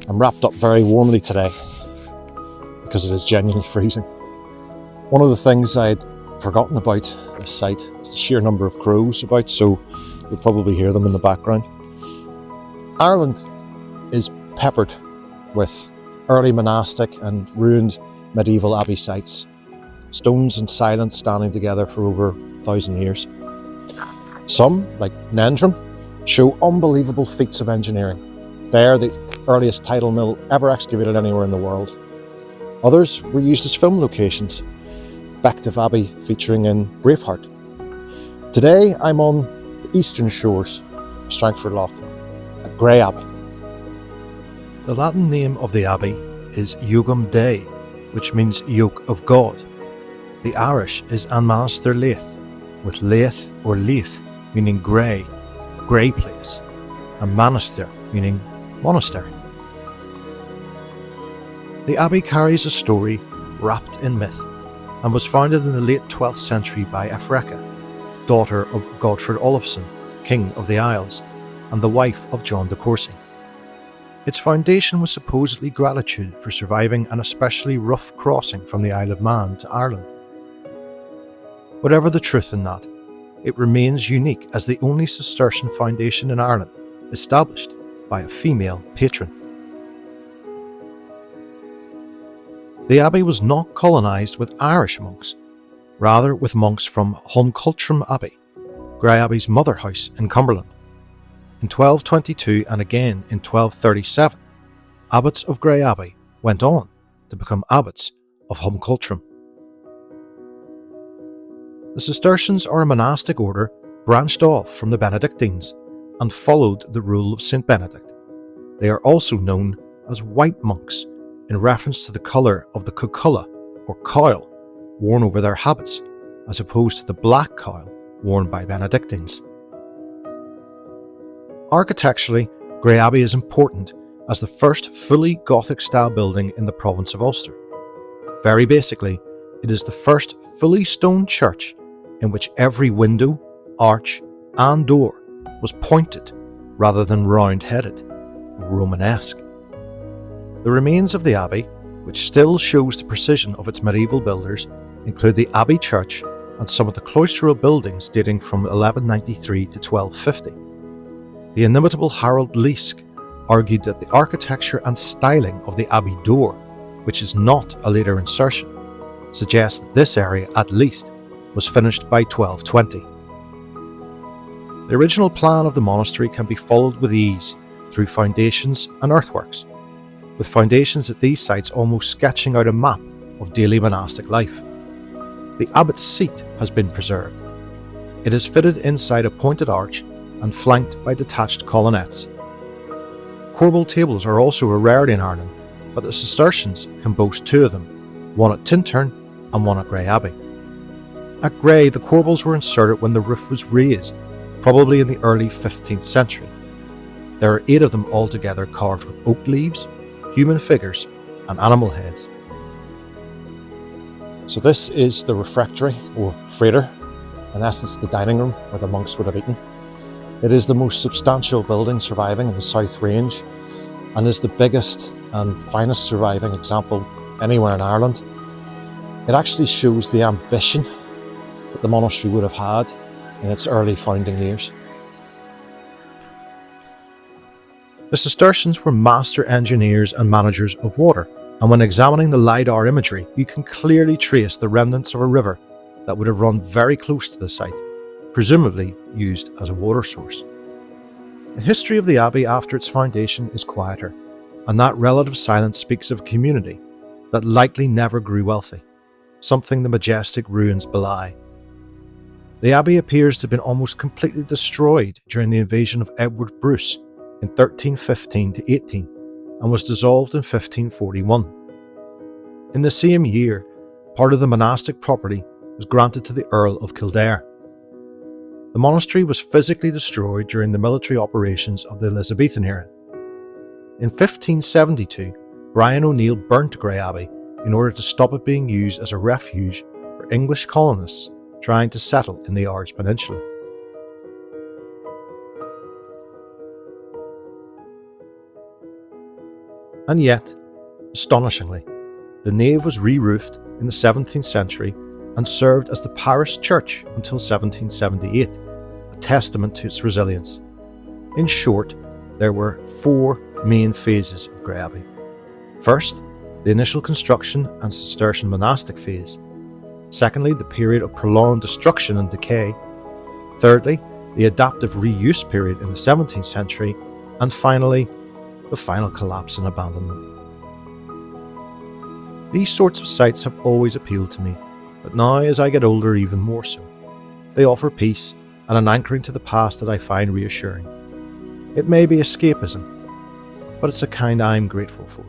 I'm wrapped up very warmly today because it is genuinely freezing. One of the things I'd forgotten about this site is the sheer number of crows about, so you'll probably hear them in the background. Ireland is peppered with early monastic and ruined medieval abbey sites, stones and silence standing together for over 1,000 years. Some, like Nendrum, show unbelievable feats of engineering. They are the earliest tidal mill ever excavated anywhere in the world. Others were used as film locations, Bective Abbey featuring in Braveheart. Today I'm on the eastern shores of Strangford Lough at Greyabbey. The Latin name of the abbey is Iugum Dei, which means yoke of God. The Irish is Mhainistir Liath, with Liath or Liath meaning grey, grey place, and Monastery meaning monastery. The abbey carries a story wrapped in myth and was founded in the late 12th century by Aefreca, daughter of Godfrey Olafsson, King of the Isles, and the wife of John de Courcy. Its foundation was supposedly gratitude for surviving an especially rough crossing from the Isle of Man to Ireland. Whatever the truth in that, it remains unique as the only Cistercian foundation in Ireland established by a female patron. The abbey was not colonised with Irish monks, rather with monks from Holmcultram Abbey, Greyabbey's mother house in Cumberland. In 1222 and again in 1237, abbots of Greyabbey went on to become abbots of Holmcultram. The Cistercians are a monastic order branched off from the Benedictines and followed the rule of St. Benedict. They are also known as white monks in reference to the colour of the cuculla or cowl worn over their habits, as opposed to the black cowl worn by Benedictines. Architecturally, Greyabbey is important as the first fully Gothic style building in the province of Ulster. Very basically, it is the first fully stone church in which every window, arch and door was pointed rather than round-headed, Romanesque. The remains of the abbey, which still shows the precision of its medieval builders, include the abbey church and some of the cloistral buildings dating from 1193 to 1250. The inimitable Harold Leask argued that the architecture and styling of the abbey door, which is not a later insertion, suggests that this area at least was finished by 1220. The original plan of the monastery can be followed with ease through foundations and earthworks, with foundations at these sites almost sketching out a map of daily monastic life. The abbot's seat has been preserved. It is fitted inside a pointed arch and flanked by detached colonnettes. Corbel tables are also a rarity in Ireland, but the Cistercians can boast two of them, one at Tintern and one at Greyabbey. At Grey, the corbels were inserted when the roof was raised, probably in the early 15th century. There are 8 of them altogether carved with oak leaves, human figures and animal heads. So this is the refectory, or freighter, in essence the dining room where the monks would have eaten. It is the most substantial building surviving in the South Range and is the biggest and finest surviving example anywhere in Ireland. It actually shows the ambition that the monastery would have had in its early founding years. The Cistercians were master engineers and managers of water, and when examining the LiDAR imagery, you can clearly trace the remnants of a river that would have run very close to the site, presumably used as a water source. The history of the abbey after its foundation is quieter, and that relative silence speaks of a community that likely never grew wealthy, something the majestic ruins belie. The abbey appears to have been almost completely destroyed during the invasion of Edward Bruce in 1315 to 18 and was dissolved in 1541. In the same year, part of the monastic property was granted to the Earl of Kildare. The monastery was physically destroyed during the military operations of the Elizabethan era. In 1572, Brian O'Neill burnt Greyabbey in order to stop it being used as a refuge for English colonists trying to settle in the Irish Peninsula. And yet, astonishingly, the nave was re-roofed in the 17th century and served as the parish church until 1778, a testament to its resilience. In short, there were 4 main phases of Greyabbey. First, the initial construction and Cistercian monastic phase. Secondly, the period of prolonged destruction and decay. Thirdly, the adaptive reuse period in the 17th century. And finally, the final collapse and abandonment. These sorts of sites have always appealed to me, but now as I get older even more so. They offer peace and an anchoring to the past that I find reassuring. It may be escapism, but it's a kind I'm grateful for.